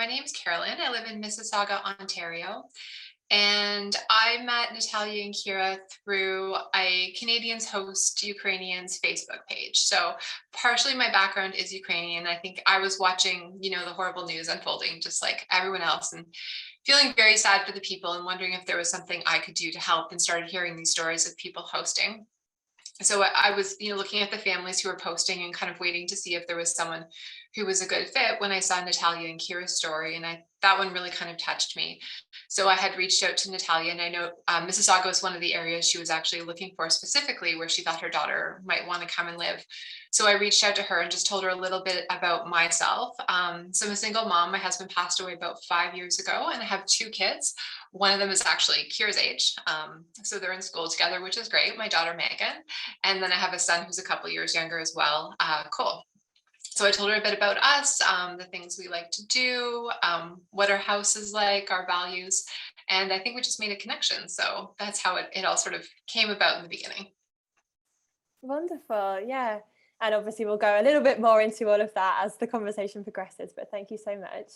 My name's Carolyn. I live in Mississauga, Ontario. And I met Natalia and Kira through a Canadians Host Ukrainians Facebook page. So partially my background is Ukrainian. I think I was watching, the horrible news unfolding just like everyone else and feeling very sad for the people and wondering if there was something I could do to help, and started hearing these stories of people hosting. So I was, looking at the families who were posting and kind of waiting to see if there was someone who was a good fit when I saw Natalia and Kira's story, and that one really kind of touched me. So I had reached out to Natalia, and I know Mississauga was one of the areas she was actually looking for specifically, where she thought her daughter might want to come and live. So I reached out to her and just told her a little bit about myself. So I'm a single mom. My husband passed away about 5 years ago, and I have two kids. One of them is actually Kira's age. So they're in school together, which is great. My daughter, Megan. And then I have a son who's a couple years younger as well, Cole. So I told her a bit about us, the things we like to do, what our house is like, our values. And I think we just made a connection. So that's how it all sort of came about in the beginning. Wonderful. Yeah. And obviously we'll go a little bit more into all of that as the conversation progresses, but thank you so much.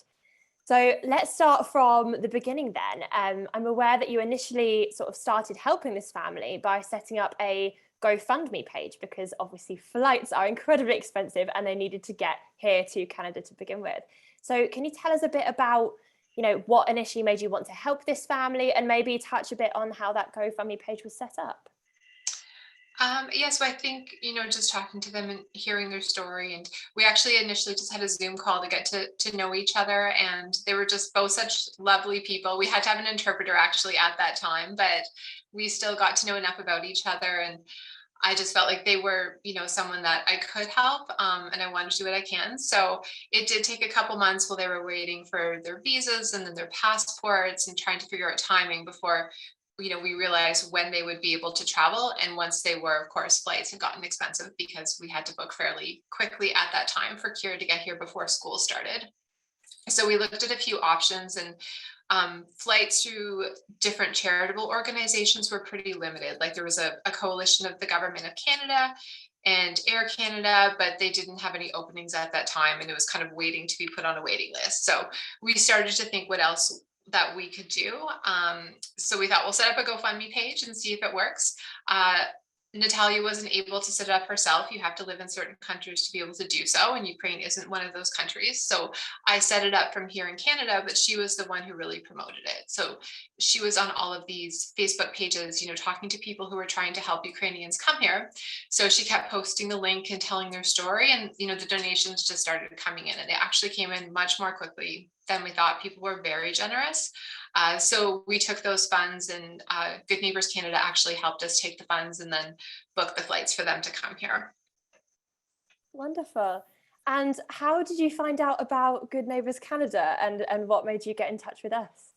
So let's start from the beginning then. I'm aware that you initially sort of started helping this family by setting up a GoFundMe page, because obviously flights are incredibly expensive and they needed to get here to Canada to begin with. So can you tell us a bit about, what initially made you want to help this family, and maybe touch a bit on how that GoFundMe page was set up? Yeah, so I think, just talking to them and hearing their story, and we actually initially just had a Zoom call to get to know each other, and they were just both such lovely people. We had to have an interpreter actually at that time, but we still got to know enough about each other, and I just felt like they were, someone that I could help, and I wanted to do what I can. So it did take a couple months while they were waiting for their visas and then their passports and trying to figure out timing before we realized when they would be able to travel. And once they were, of course, flights had gotten expensive because we had to book fairly quickly at that time for Kira to get here before school started. So we looked at a few options, and flights to different charitable organizations were pretty limited. Like there was a coalition of the government of Canada and Air Canada, but they didn't have any openings at that time, and it was kind of waiting to be put on a waiting list. So we started to think what else that we could do. So we thought we'll set up a GoFundMe page and see if it works. Natalia wasn't able to set it up herself. You have to live in certain countries to be able to do so, and Ukraine isn't one of those countries. So I set it up from here in Canada, but she was the one who really promoted it. So she was on all of these Facebook pages, talking to people who were trying to help Ukrainians come here. So she kept posting the link and telling their story, and the donations just started coming in, and it actually came in much more quickly than we thought. People were very generous. So we took those funds, and Good Neighbors Canada actually helped us take the funds and then book the flights for them to come here. Wonderful. And how did you find out about Good Neighbors Canada, and what made you get in touch with us?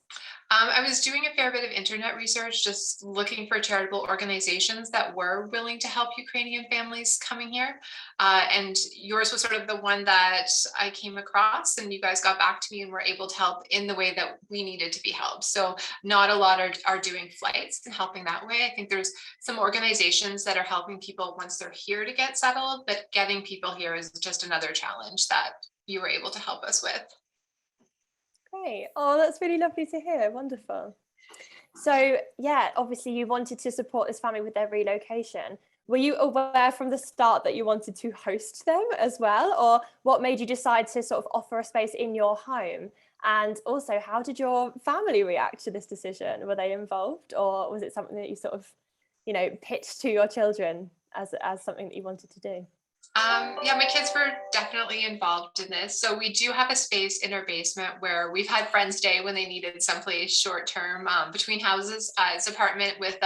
I was doing a fair bit of internet research, just looking for charitable organizations that were willing to help Ukrainian families coming here. And yours was sort of the one that I came across, and you guys got back to me and were able to help in the way that we needed to be helped. So not a lot are doing flights and helping that way. I think there's some organizations that are helping people once they're here to get settled, but getting people here is just another challenge that you were able to help us with. Great. Oh, that's really lovely to hear. Wonderful. So yeah, obviously you wanted to support this family with their relocation. Were you aware from the start that you wanted to host them as well? Or what made you decide to sort of offer a space in your home? And also, how did your family react to this decision? Were they involved, or was it something that you sort of, pitched to your children as something that you wanted to do? Yeah, my kids were definitely involved in this. So we do have a space in our basement where we've had friends stay when they needed someplace short term, between houses. It's an apartment with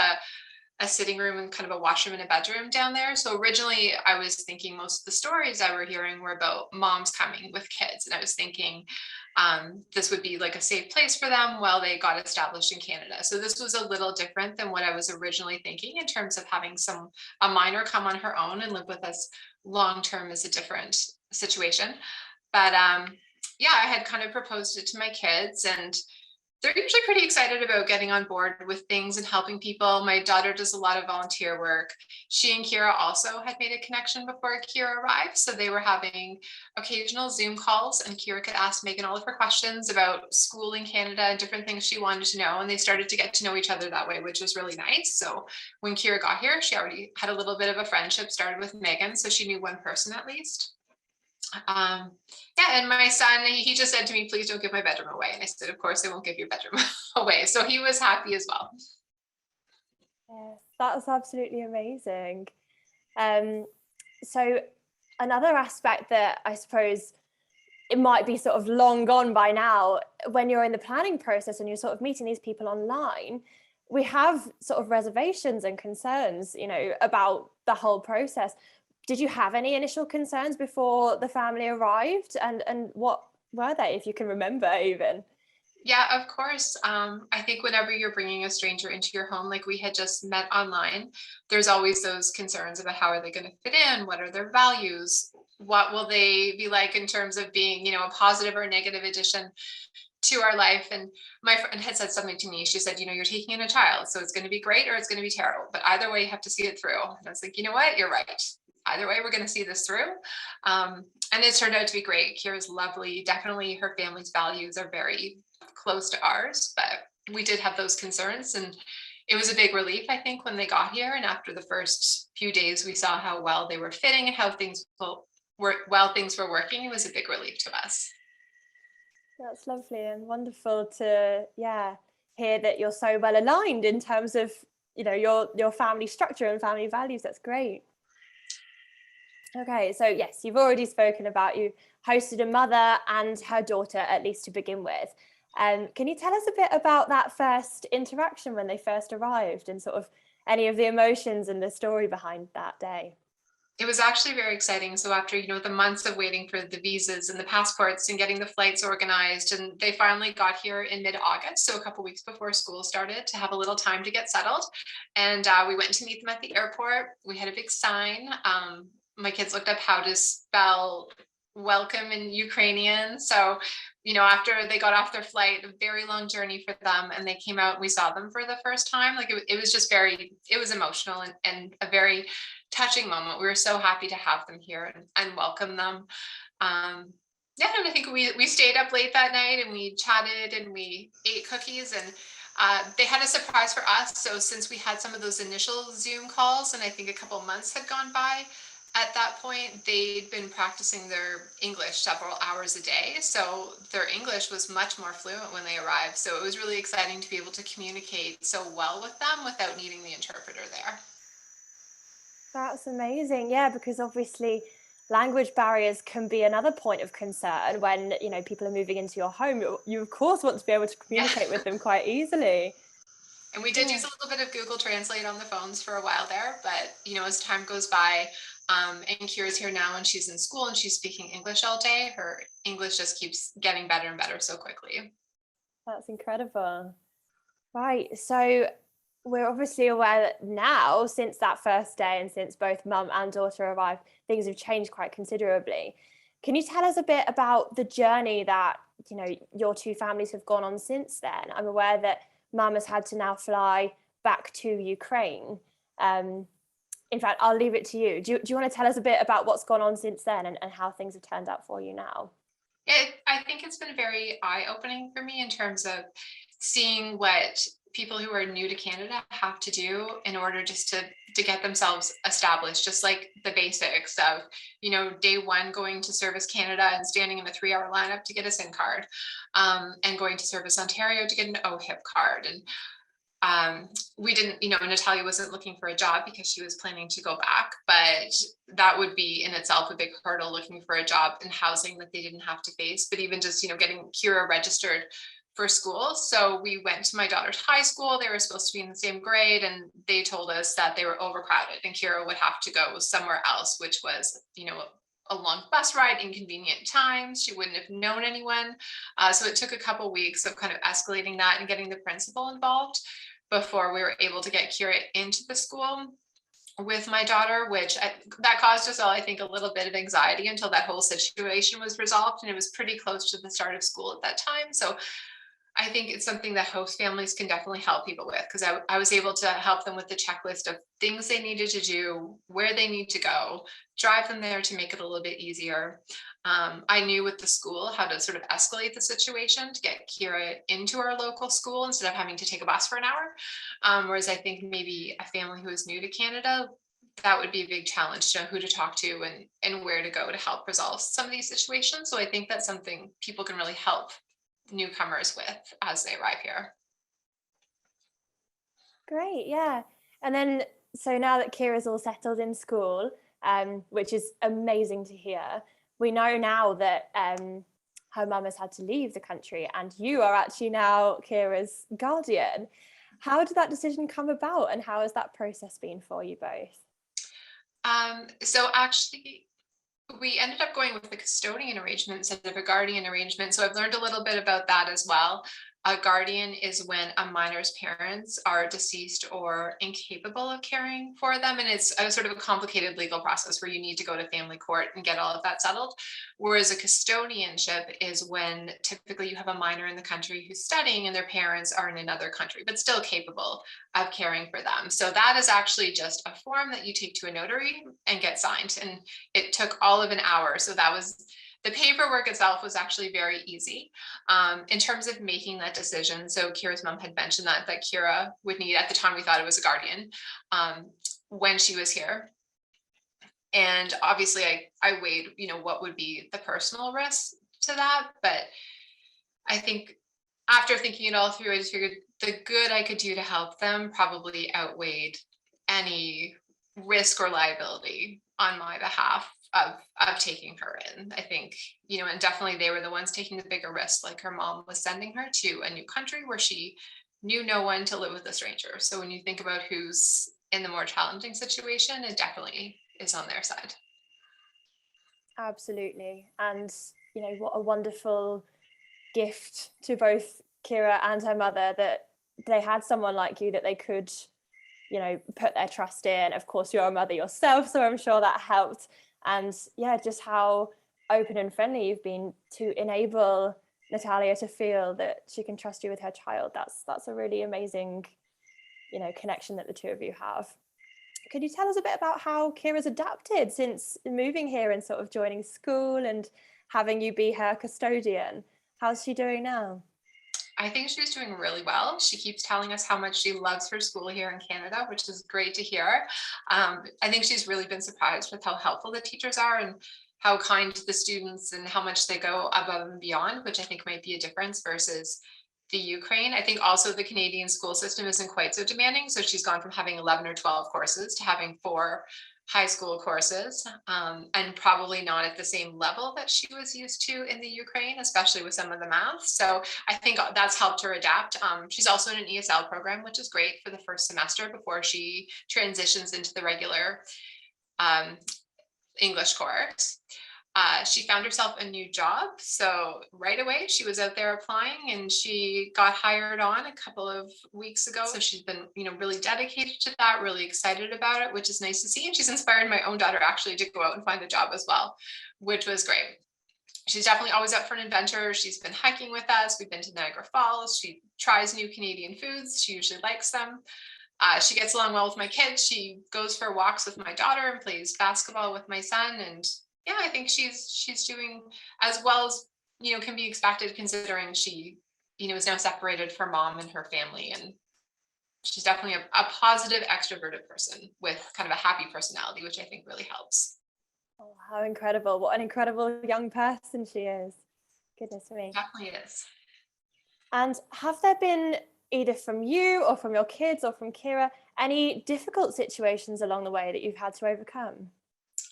a sitting room and kind of a washroom and a bedroom down there. So originally I was thinking most of the stories I were hearing were about moms coming with kids. And I was thinking this would be like a safe place for them while they got established in Canada. So this was a little different than what I was originally thinking in terms of having a minor come on her own and live with us long term is a different situation. But yeah, I had kind of proposed it to my kids, and They're usually pretty excited about getting on board with things and helping people. My daughter does a lot of volunteer work. She and Kira also had made a connection before Kira arrived. So they were having occasional Zoom calls, and Kira could ask Megan all of her questions about school in Canada and different things she wanted to know. And they started to get to know each other that way, which was really nice. So when Kira got here, she already had a little bit of a friendship started with Megan. So she knew one person at least. Yeah, and my son, he just said to me, please don't give my bedroom away. And I said, of course I won't give your bedroom away. So he was happy as well. Yes, that's absolutely amazing. So another aspect that I suppose it might be sort of long gone by now, when you're in the planning process and you're sort of meeting these people online, we have sort of reservations and concerns, you know, about the whole process. Did you have any initial concerns before the family arrived, and what were they, if you can remember even? Yeah, of course. I think whenever you're bringing a stranger into your home, like we had just met online, there's always those concerns about how are they going to fit in? What are their values? What will they be like in terms of being, a positive or negative addition to our life? And my friend had said something to me. She said, you're taking in a child, so it's going to be great or it's going to be terrible. But either way, you have to see it through. And I was like, you know what? You're right. Either way, we're going to see this through. And it turned out to be great. Kira's lovely. Definitely her family's values are very close to ours, but we did have those concerns. And it was a big relief, I think, when they got here. And after the first few days, we saw how well they were fitting and how things were working. It was a big relief to us. That's lovely and wonderful to, yeah, hear that you're so well aligned in terms of, your family structure and family values. That's great. Okay, so yes, you've already spoken about you hosted a mother and her daughter, at least to begin with. Can you tell us a bit about that first interaction when they first arrived, and sort of any of the emotions and the story behind that day? It was actually very exciting. So after, the months of waiting for the visas and the passports and getting the flights organized, and they finally got here in mid-August, so a couple weeks before school started, to have a little time to get settled. And we went to meet them at the airport. We had a big sign. My kids looked up how to spell welcome in Ukrainian. So, after they got off their flight, a very long journey for them, and they came out and we saw them for the first time. Like it was just it was emotional and a very touching moment. We were so happy to have them here and welcome them. Yeah, and I think we stayed up late that night and we chatted and we ate cookies, and they had a surprise for us. So since we had some of those initial Zoom calls, and I think a couple months had gone by, at that point, they'd been practicing their English several hours a day. So their English was much more fluent when they arrived. So it was really exciting to be able to communicate so well with them without needing the interpreter there. That's amazing. Yeah, because obviously language barriers can be another point of concern when, people are moving into your home. You of course want to be able to communicate with them quite easily. And we did use a little bit of Google Translate on the phones for a while there, but as time goes by, and Kira's here now and she's in school and she's speaking English all day, her English just keeps getting better and better so quickly. That's incredible. Right. So we're obviously aware that now, since that first day and since both mum and daughter arrived, things have changed quite considerably. Can you tell us a bit about the journey that, your two families have gone on since then? I'm aware that mum has had to now fly back to Ukraine. In fact, I'll leave it to you. Do you want to tell us a bit about what's gone on since then and how things have turned out for you now? I think it's been very eye-opening for me in terms of seeing what people who are new to Canada have to do in order just to get themselves established, just like the basics of, day one going to Service Canada and standing in a 3-hour lineup to get a SIM card, and going to Service Ontario to get an OHIP card. And we didn't, Natalia wasn't looking for a job because she was planning to go back, but that would be in itself a big hurdle, looking for a job in housing that they didn't have to face. But even just, getting Kira registered for school. So we went to my daughter's high school. They were supposed to be in the same grade, and they told us that they were overcrowded and Kira would have to go somewhere else, which was, a long bus ride, inconvenient times. She wouldn't have known anyone. So it took a couple weeks of kind of escalating that and getting the principal involved before we were able to get Kira into the school with my daughter, that caused us all, I think, a little bit of anxiety until that whole situation was resolved. And it was pretty close to the start of school at that time. So I think it's something that host families can definitely help people with, because I was able to help them with the checklist of things they needed to do, where they need to go, drive them there to make it a little bit easier. I knew with the school how to sort of escalate the situation to get Kira into our local school instead of having to take a bus for an hour. Whereas I think maybe a family who is new to Canada, that would be a big challenge to know who to talk to and where to go to help resolve some of these situations. So I think that's something people can really help newcomers with as they arrive here. Great, yeah. And then, so now that Kira's all settled in school, which is amazing to hear, we know now that her mum has had to leave the country, and you are actually now Kira's guardian. How did that decision come about, and how has that process been for you both? So actually, we ended up going with the custodian arrangement instead of a guardian arrangement. So I've learned a little bit about that as well. A guardian is when a minor's parents are deceased or incapable of caring for them. And it's a sort of a complicated legal process where you need to go to family court and get all of that settled. Whereas a custodianship is when typically you have a minor in the country who's studying and their parents are in another country, but still capable of caring for them. So that is actually just a form that you take to a notary and get signed. And it took all of an hour. So that was the paperwork itself was actually very easy. In terms of making that decision, so Kira's mom had mentioned that Kira would need, at the time we thought it was a guardian, when she was here. And obviously I weighed, what would be the personal risk to that. But I think after thinking it all through, I just figured the good I could do to help them probably outweighed any risk or liability on my behalf of taking her in. I think, and definitely they were the ones taking the bigger risk. Like her mom was sending her to a new country where she knew no one, to live with a stranger. So when you think about who's in the more challenging situation, it definitely is on their side. Absolutely. And, what a wonderful gift to both Kira and her mother that they had someone like you that they could, put their trust in. Of course, you're a mother yourself, so I'm sure that helped. And yeah, just how open and friendly you've been to enable Natalia to feel that she can trust you with her child. That's a really amazing, connection that the two of you have. Could you tell us a bit about how Kira's adapted since moving here and sort of joining school and having you be her custodian? How's she doing now? I think she's doing really well. She keeps telling us how much she loves her school here in Canada, which is great to hear. I think she's really been surprised with how helpful the teachers are and how kind to the students and how much they go above and beyond, which I think might be a difference versus the Ukraine. I think also the Canadian school system isn't quite so demanding. So she's gone from having 11 or 12 courses to having 4 high school courses, and probably not at the same level that she was used to in the Ukraine, especially with some of the math. So I think that's helped her adapt. She's also in an ESL program, which is great for the first semester before she transitions into the regular English course. She found herself a new job. So right away, she was out there applying and she got hired on a couple of weeks ago. So she's been, really dedicated to that, really excited about it, which is nice to see. And she's inspired my own daughter actually to go out and find a job as well, which was great. She's definitely always up for an adventure. She's been hiking with us. We've been to Niagara Falls. She tries new Canadian foods. She usually likes them. She gets along well with my kids. She goes for walks with my daughter and plays basketball with my son. And yeah, I think she's doing as well as can be expected, considering she is now separated from mom and her family, and she's definitely a positive extroverted person with kind of a happy personality, which I think really helps. Oh, how incredible. What an incredible young person she is. Goodness me. Definitely is. And have there been, either from you or from your kids or from Kira, any difficult situations along the way that you've had to overcome?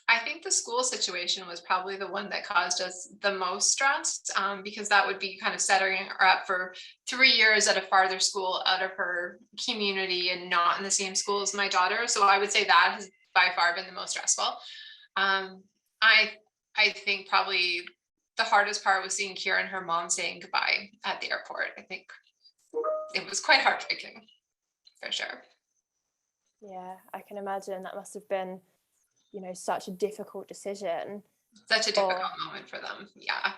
I think the school situation was probably the one that caused us the most stress, because that would be kind of setting her up for 3 years at a farther school out of her community and not in the same school as my daughter. So I would say that has by far been the most stressful. I think probably the hardest part was seeing Kira and her mom saying goodbye at the airport. I think it was quite heartbreaking, for sure. Yeah, I can imagine that must have been, such a difficult decision. Such a difficult moment for them. Yeah.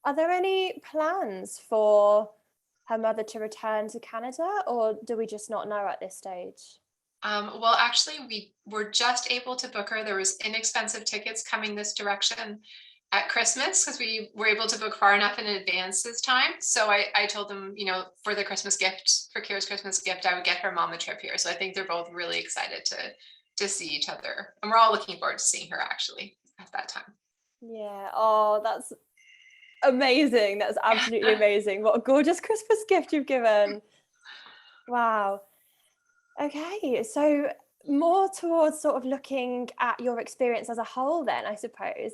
Are there any plans for her mother to return to Canada, or do we just not know at this stage? Well, actually, we were just able to book her. There was inexpensive tickets coming this direction at Christmas because we were able to book far enough in advance this time. So I told them, for the Christmas gift, for Kira's Christmas gift, I would get her mom a trip here. So I think they're both really excited to see each other, and we're all looking forward to seeing her actually at that time. Yeah. Oh, that's amazing. That's absolutely amazing. What a gorgeous Christmas gift you've given. Wow. Okay. So more towards sort of looking at your experience as a whole then, I suppose.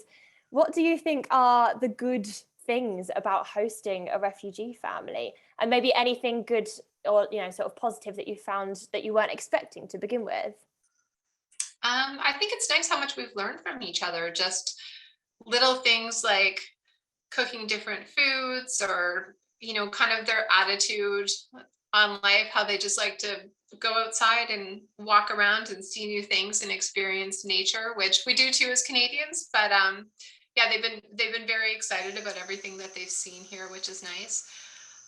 What do you think are the good things about hosting a refugee family? And maybe anything good or, sort of positive that you found that you weren't expecting to begin with? I think it's nice how much we've learned from each other. Just little things like cooking different foods, or kind of their attitude on life, how they just like to go outside and walk around and see new things and experience nature, which we do too as Canadians. But yeah, they've been very excited about everything that they've seen here, which is nice.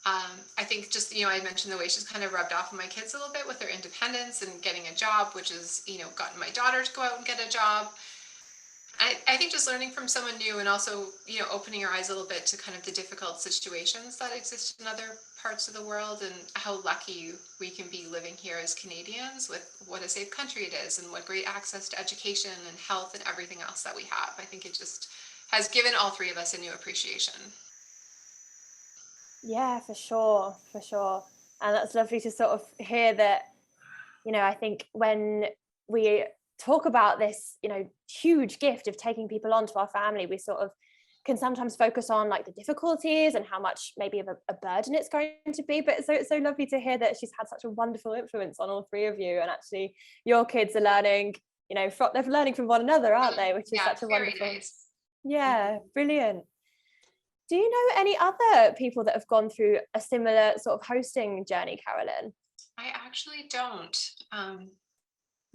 I think just, I mentioned the way she's kind of rubbed off on my kids a little bit with their independence and getting a job, which is, gotten my daughter to go out and get a job. I think just learning from someone new, and also, opening your eyes a little bit to kind of the difficult situations that exist in other parts of the world, and how lucky we can be living here as Canadians with what a safe country it is, and what great access to education and health and everything else that we have. I think it just has given all three of us a new appreciation. Yeah, for sure, for sure. And that's lovely to sort of hear that, I think when we talk about this, huge gift of taking people onto our family, we sort of can sometimes focus on like the difficulties and how much maybe of a burden it's going to be. But it's so lovely to hear that she's had such a wonderful influence on all three of you. And actually your kids are learning, they're learning from one another, aren't they? Which is Yeah, such a very wonderful, nice. yeah, brilliant. Do you know any other people that have gone through a similar sort of hosting journey, Carolyn? I actually don't.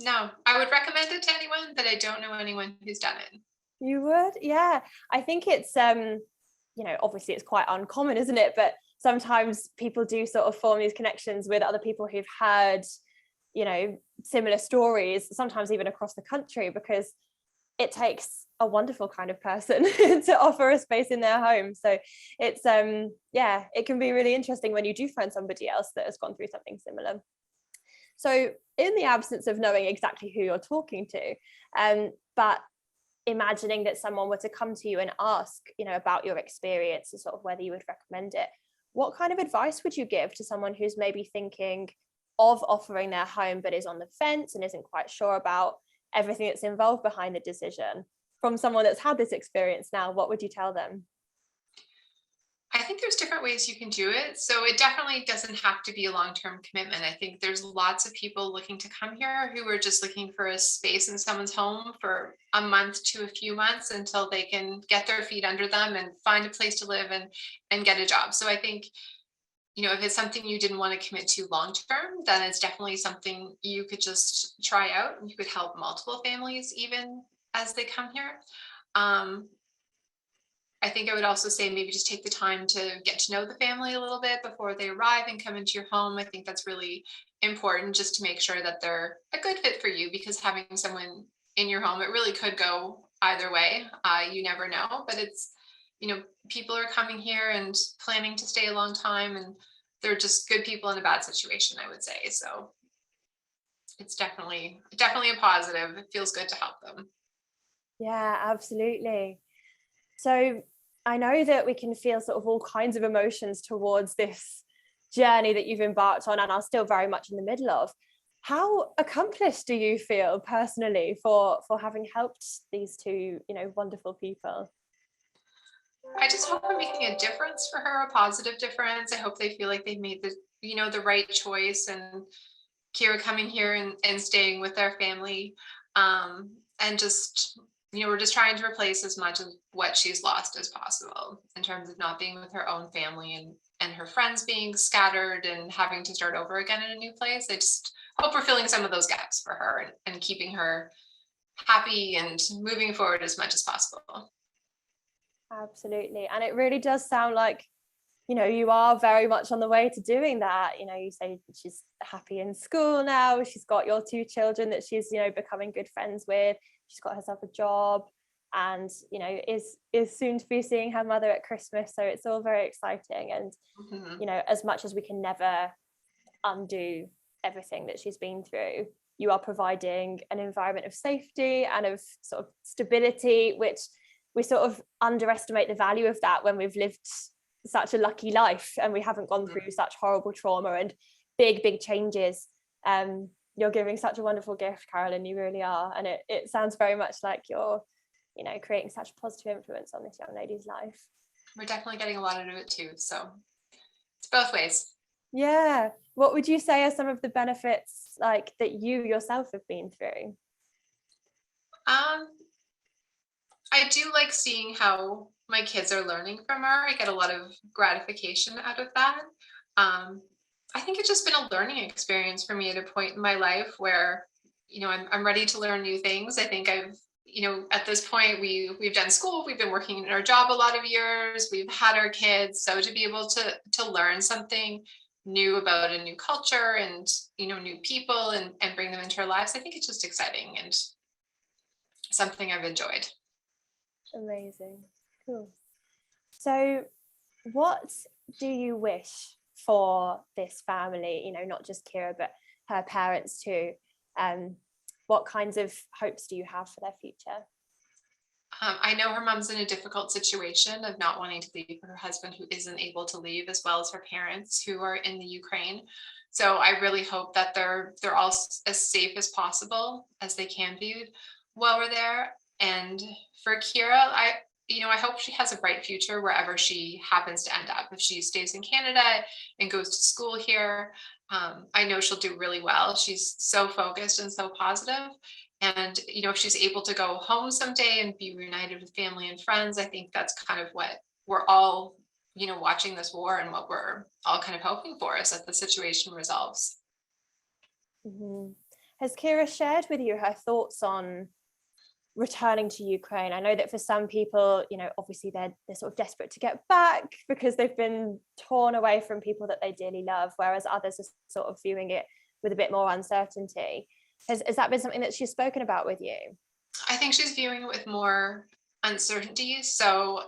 No, I would recommend it to anyone, but I don't know anyone who's done it. You would? Yeah. I think it's obviously it's quite uncommon, isn't it? But sometimes people do sort of form these connections with other people who've heard, similar stories, sometimes even across the country, because it takes a wonderful kind of person to offer a space in their home. So it's yeah, it can be really interesting when you do find somebody else that has gone through something similar. So in the absence of knowing exactly who you're talking to, but imagining that someone were to come to you and ask, about your experience and sort of whether you would recommend it, what kind of advice would you give to someone who's maybe thinking of offering their home but is on the fence and isn't quite sure about everything that's involved behind the decision? From someone that's had this experience now, what would you tell them? I think there's different ways you can do it. So it definitely doesn't have to be a long-term commitment. I think there's lots of people looking to come here who are just looking for a space in someone's home for a month to a few months until they can get their feet under them and find a place to live and get a job. So I think, if it's something you didn't want to commit to long term, then it's definitely something you could just try out. You could help multiple families even as they come here. Um, I think I would also say maybe just take the time to get to know the family a little bit before they arrive and come into your home. I think that's really important, just to make sure that they're a good fit for you, because having someone in your home, it really could go either way. You never know, but it's, people are coming here and planning to stay a long time, and they're just good people in a bad situation, I would say. So it's definitely a positive. It feels good to help them. Yeah, absolutely. So I know that we can feel sort of all kinds of emotions towards this journey that you've embarked on and are still very much in the middle of. How accomplished do you feel personally for having helped these two, wonderful people? I just hope I'm making a difference for her, a positive difference. I hope they feel like they've made the right choice, and Kira coming here and staying with their family. And just, we're just trying to replace as much of what she's lost as possible in terms of not being with her own family, and her friends being scattered and having to start over again in a new place. I just hope we're filling some of those gaps for her, and keeping her happy and moving forward as much as possible. Absolutely. And it really does sound like, you are very much on the way to doing that. You say she's happy in school now. She's got your two children that she's, becoming good friends with. She's got herself a job and, is soon to be seeing her mother at Christmas. So it's all very exciting. And, as much as we can never undo everything that she's been through, you are providing an environment of safety and of sort of stability, which we sort of underestimate the value of that when we've lived such a lucky life and we haven't gone through such horrible trauma and big changes. You're giving such a wonderful gift, Carolyn, you really are. And it sounds very much like you're, creating such a positive influence on this young lady's life. We're definitely getting a lot out of it too. So it's both ways. Yeah. What would you say are some of the benefits like that you yourself have been through? I do like seeing how my kids are learning from her. I get a lot of gratification out of that. I think it's just been a learning experience for me at a point in my life where, I'm ready to learn new things. I think I've, at this point we've done school, we've been working in our job a lot of years, we've had our kids. So to be able to learn something new about a new culture and, new people and bring them into our lives, I think it's just exciting and something I've enjoyed. Amazing. Cool. So what do you wish for this family, not just Kira, but her parents too? What kinds of hopes do you have for their future? I know her mom's in a difficult situation of not wanting to leave her husband, who isn't able to leave, as well as her parents who are in the Ukraine. So I really hope that they're all as safe as possible as they can be while we're there. And for Kira, I hope she has a bright future wherever she happens to end up. If she stays in Canada and goes to school here, I know she'll do really well. She's so focused and so positive. And, if she's able to go home someday and be reunited with family and friends, I think that's kind of what we're all, watching this war and what we're all kind of hoping for is that the situation resolves. Mm-hmm. Has Kira shared with you her thoughts on returning to Ukraine? I know that for some people, obviously they're sort of desperate to get back because they've been torn away from people that they dearly love, whereas others are sort of viewing it with a bit more uncertainty. Has that been something that she's spoken about with you? I think she's viewing it with more uncertainty. So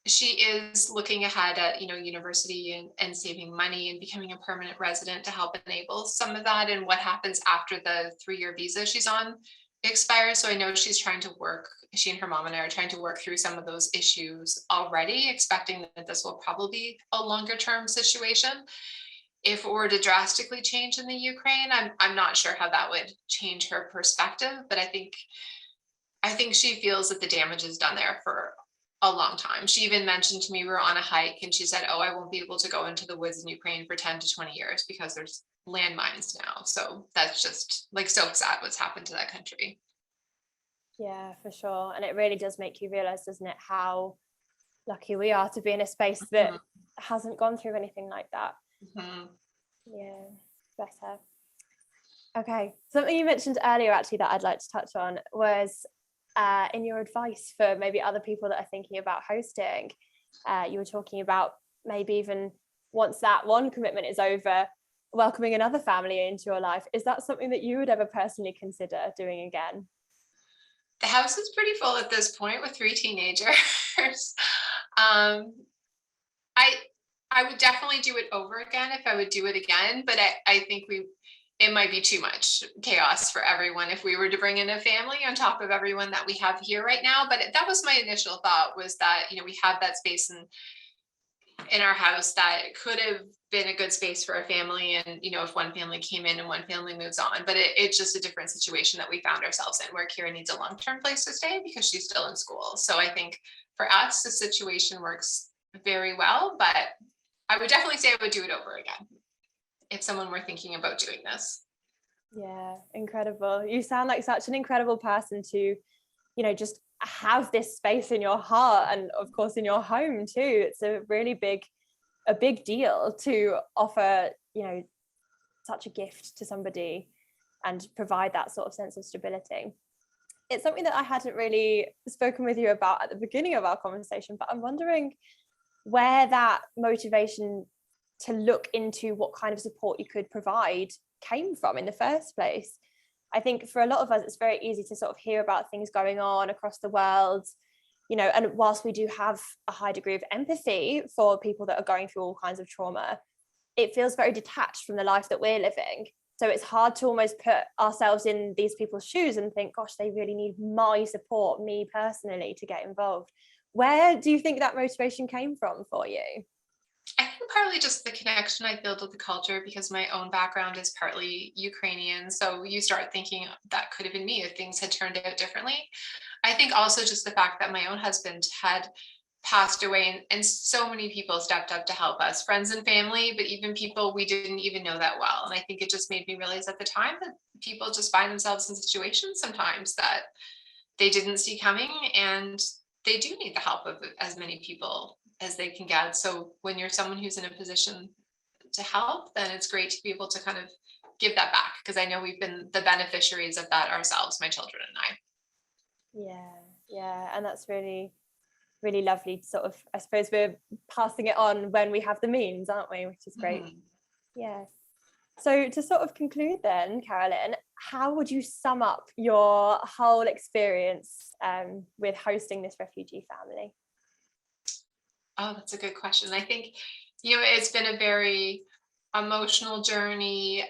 she is looking ahead at, university and saving money and becoming a permanent resident to help enable some of that. And what happens after the 3-year visa she's on expires. So I know she's trying to work, she and her mom and I are trying to work through some of those issues already, expecting that this will probably be a longer term situation. If it were to drastically change in the Ukraine, I'm not sure how that would change her perspective, but I think she feels that the damage is done there for a long time. She even mentioned to me, we were on a hike and she said, "Oh, I won't be able to go into the woods in Ukraine for 10 to 20 years because there's landmines now." So that's just like so sad what's happened to that country. Yeah, for sure. And it really does make you realize, doesn't it, how lucky we are to be in a space that hasn't gone through anything like that. Yeah, bless her. Okay, something you mentioned earlier actually that I'd like to touch on was in your advice for maybe other people that are thinking about hosting. You were talking about maybe even once that one commitment is over, welcoming another family into your life. Is that something that you would ever personally consider doing again? The house is pretty full at this point with 3 teenagers. I would definitely do it over again if I would do it again, but I think it might be too much chaos for everyone if we were to bring in a family on top of everyone that we have here right now. But that was my initial thought, was that, we have that space in our house that could have been a good space for a family. And, if one family came in and one family moves on, but it's just a different situation that we found ourselves in, where Kira needs a long-term place to stay because she's still in school. So I think for us, the situation works very well, but I would definitely say I would do it over again if someone were thinking about doing this. Yeah, incredible. You sound like such an incredible person to, just have this space in your heart and of course in your home too. It's a really big deal to offer, such a gift to somebody and provide that sort of sense of stability. it's something that I hadn't really spoken with you about at the beginning of our conversation, but I'm wondering where that motivation to look into what kind of support you could provide came from in the first place. I think for a lot of us, it's very easy to sort of hear about things going on across the world, and whilst we do have a high degree of empathy for people that are going through all kinds of trauma, it feels very detached from the life that we're living. So it's hard to almost put ourselves in these people's shoes and think, gosh, they really need my support, me personally, to get involved. Where do you think that motivation came from for you? I think partly just the connection I build with the culture, because my own background is partly Ukrainian. So you start thinking that could have been me if things had turned out differently. I think also just the fact that my own husband had passed away, and so many people stepped up to help us, friends and family, but even people we didn't even know that well. And I think it just made me realize at the time that people just find themselves in situations sometimes that they didn't see coming, and they do need the help of as many people as they can get. So when you're someone who's in a position to help, then it's great to be able to kind of give that back, because I know we've been the beneficiaries of that ourselves, my children and I. Yeah, and that's really, really lovely to sort of, I suppose we're passing it on when we have the means, aren't we, which is great. Yeah. So to sort of conclude then, Carolyn, how would you sum up your whole experience with hosting this refugee family? Oh, that's a good question. I think, it's been a very emotional journey,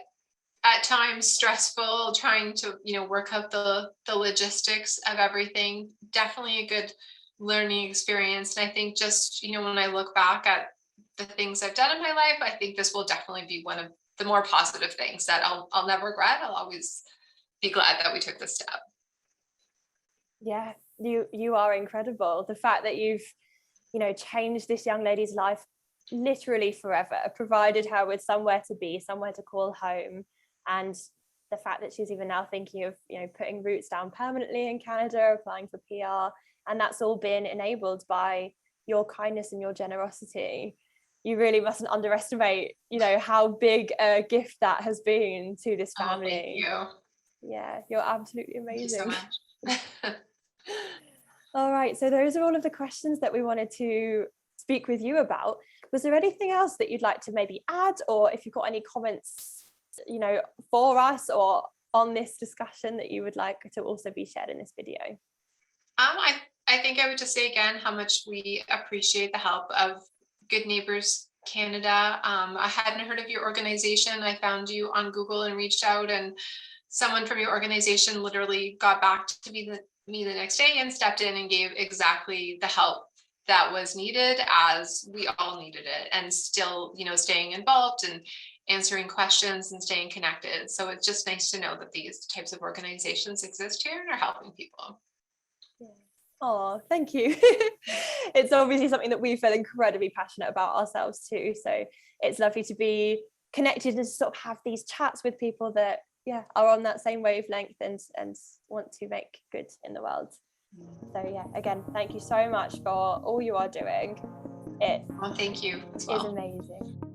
at times stressful, trying to, work out the logistics of everything. Definitely a good learning experience. And I think just, when I look back at the things I've done in my life, I think this will definitely be one of the more positive things that I'll never regret. I'll always be glad that we took this step. Yeah, you are incredible. The fact that you've, changed this young lady's life literally forever, provided her with somewhere to be, somewhere to call home, and the fact that she's even now thinking of, putting roots down permanently in Canada, applying for PR, and that's all been enabled by your kindness and your generosity. You really mustn't underestimate, how big a gift that has been to this family. Oh, thank you. Yeah, you're absolutely amazing. Thank you so much. All right, so those are all of the questions that we wanted to speak with you about. Was there anything else that you'd like to maybe add, or if you've got any comments, for us or on this discussion that you would like to also be shared in this video? I think I would just say again how much we appreciate the help of Good Neighbors Canada. I hadn't heard of your organization. I found you on Google and reached out, and someone from your organization literally got back to me the next day and stepped in and gave exactly the help that was needed, as we all needed it, and still, staying involved and answering questions and staying connected. So it's just nice to know that these types of organizations exist here and are helping people. Oh, thank you. It's obviously something that we feel incredibly passionate about ourselves too. So it's lovely to be connected and to sort of have these chats with people that are on that same wavelength and want to make good in the world. So again, thank you so much for all you are doing. It thank you as well. is amazing.